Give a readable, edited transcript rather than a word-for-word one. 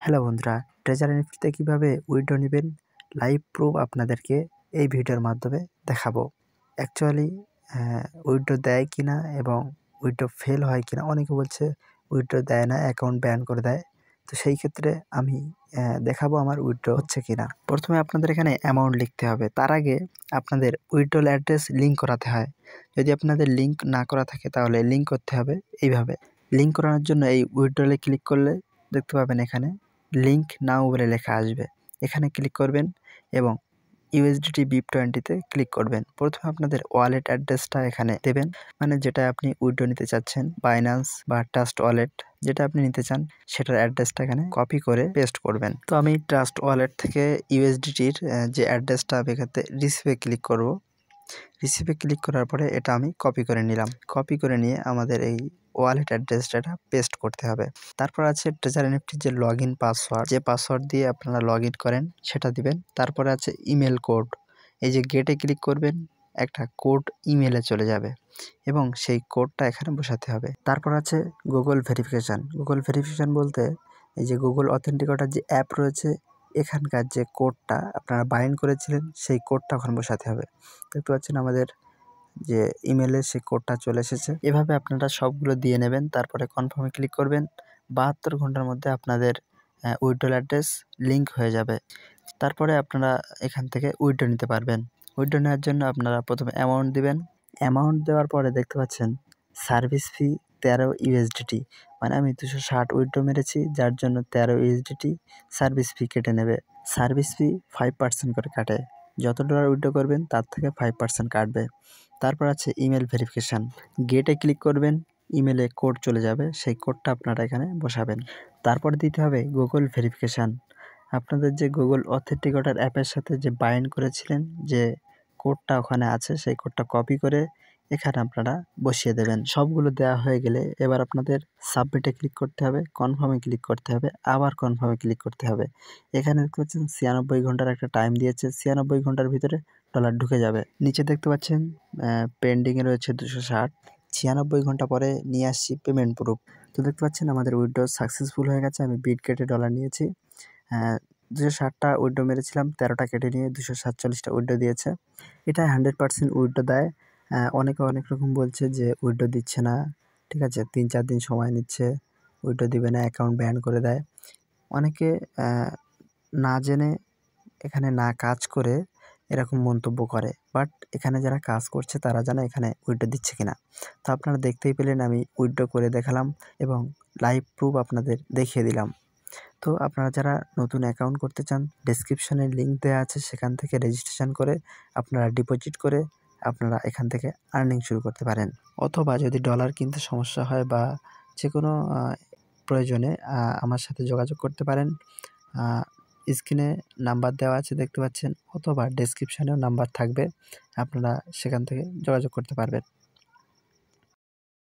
Hello বন্ধুরা, treasure এনএফটিতে কীভাবে withdraw নেবেন লাইভ প্রুফ আপনাদেরকে এই ভিডিওর মাধ্যমে দেখাবো। অ্যাকচুয়ালি উইথড্র দেয় কি না এবং উইথড্র ফেল হয় কি না, অনেকে বলছে উইথড্র দেয় না, অ্যাকাউন্ট ব্যান করে দেয়। তো সেই ক্ষেত্রে আমি দেখাবো আমার উইথড্র হচ্ছে কি না। প্রথমে আপনাদের এখানে অ্যামাউন্ট লিখতে হবে, তার আগে আপনাদের উইথড্রল অ্যাড্রেস লিঙ্ক করাতে হয়। যদি আপনাদের লিঙ্ক না করা থাকে তাহলে লিঙ্ক করতে হবে এইভাবে। লিঙ্ক করানোর জন্য এই উইথড্রলে ক্লিক করলে দেখতে পাবেন এখানে লিঙ্ক নাও বলে লেখা আসবে, এখানে ক্লিক করবেন এবং ইউএসডিটি BIP20-তে ক্লিক করবেন। প্রথমে আপনাদের ওয়ালেট অ্যাড্রেসটা এখানে দেবেন, মানে যেটা আপনি উইথড্র নিতে চাচ্ছেন, বাইন্যান্স বা ট্রাস্ট ওয়ালেট যেটা আপনি নিতে চান সেটার অ্যাড্রেসটা এখানে কপি করে পেস্ট করবেন। তো আমি ট্রাস্ট ওয়ালেট থেকে ইউএসডিটির যে অ্যাড্রেসটা আমি এখানে রিসিভে ক্লিক করব। রিসিভে ক্লিক করার পরে এটা আমি কপি করে নিলাম। কপি করে নিয়ে আমাদের এই ওয়ালেট অ্যাড্রেসটা পেস্ট করতে হবে। তারপর আছে ট্রেজার এনএফটির যে লগইন পাসওয়ার্ড, যে পাসওয়ার্ড দিয়ে আপনারা লগ ইন করেন সেটা দিবেন। তারপরে আছে ইমেল কোড, এই যে গেটে ক্লিক করবেন, একটা কোড ইমেলে চলে যাবে এবং সেই কোডটা এখানে বসাতে হবে। তারপর আছে গুগল ভেরিফিকেশান। গুগল ভেরিফিকেশান বলতে এই যে গুগল অথেন্টিকেটর যে অ্যাপ রয়েছে, এখানকার যে কোডটা আপনারা বাইন্ড করেছিলেন সেই কোডটা ওখানে বসাতে হবে। দেখতে পাচ্ছেন আমাদের যে ইমেলে সেই কোডটা চলে এসেছে। এভাবে আপনারা সবগুলো দিয়ে নেবেন, তারপরে কনফার্মে ক্লিক করবেন। 72 ঘন্টার মধ্যে আপনাদের উইথড্রল অ্যাড্রেস লিঙ্ক হয়ে যাবে। তারপরে আপনারা এখান থেকে উইথড্র নিতে পারবেন। উইথড্র নেওয়ার জন্য আপনারা প্রথমে অ্যামাউন্ট দিবেন। অ্যামাউন্ট দেওয়ার পরে দেখতে পাচ্ছেন সার্ভিস ফি 13 ইউএসডিটি, মানে আমি 260 উইথড্র মেরেছি, যার জন্য 13 ইউএসডিটি সার্ভিস ফি কেটে নেবে। সার্ভিস ফি 5% করে কাটে, যত ডলার উইথড্র করবেন তার থেকে 5% কাটবে। তারপর আছে ইমেল ভেরিফিকেশান। গেটে ক্লিক করবেন, ইমেলে কোড চলে যাবে, সেই কোডটা আপনারা এখানে বসাবেন। তারপর দিতে হবে গুগল ভেরিফিকেশান। আপনাদের যে গুগল অথেন্টিকেটর অ্যাপের সাথে যে বাইন্ড করেছিলেন, যে কোডটা ওখানে আছে, সেই কোডটা কপি করে এখানে আপনারা বসিয়ে দেবেন। সবগুলো দেওয়া হয়ে গেলে এবার আপনাদের সাবমিটে ক্লিক করতে হবে, কনফার্মে ক্লিক করতে হবে, আবার কনফার্মে ক্লিক করতে হবে। এখানে দেখতে পাচ্ছেন 96 ঘন্টার একটা টাইম দিয়েছে, 96 ঘন্টার ভিতরে ডলার ঢুকে যাবে। নিচে দেখতে পাচ্ছেন পেন্ডিংয়ে রয়েছে 260। 96 ঘন্টা পরে নিয়ে আসছি পেমেন্ট প্রুফ। তো দেখতে পাচ্ছেন আমাদের উইথড্র সাকসেসফুল হয়ে গেছে। আমি বিটগেটে ডলার নিয়েছি, 260টা উইথড্র মেরেছিলাম, 13টা কেটে নিয়ে 247টা উইথড্র দিয়েছে। এটা 100% উইথড্র দেয়। অনেকে অনেক রকম বলছে যে উইথড্র দিচ্ছে না, ঠিক আছে, 3-4 দিন সময় নিচ্ছে, উইথড্র দিবে না, অ্যাকাউন্ট ব্যান করে দেয়। অনেকে না জেনে এখানে না কাজ করে এরকম মন্তব্য করে, বাট এখানে যারা কাজ করছে তারা জানে এখানে উইথড্র দিচ্ছে কিনা। তো আপনারা দেখতেই পেলেন আমি উইথড্র করে দেখালাম এবং লাইভ প্রুফ আপনাদের দেখিয়ে দিলাম। তো আপনারা যারা নতুন অ্যাকাউন্ট করতে চান, ডেসক্রিপশনে লিঙ্ক দেওয়া আছে, সেখান থেকে রেজিস্ট্রেশন করে আপনারা ডিপোজিট করে আপনারা এখান থেকে আর্নিং শুরু করতে পারেন। অথবা যদি ডলার কিনতে সমস্যা হয় বা যে কোনো প্রয়োজনে আমার সাথে যোগাযোগ করতে পারেন। স্ক্রিনে নাম্বার দেওয়া আছে দেখতে পাচ্ছেন, অথবা ডেসক্রিপশনেও নাম্বার থাকবে, আপনারা সেখান থেকে যোগাযোগ করতে পারবেন।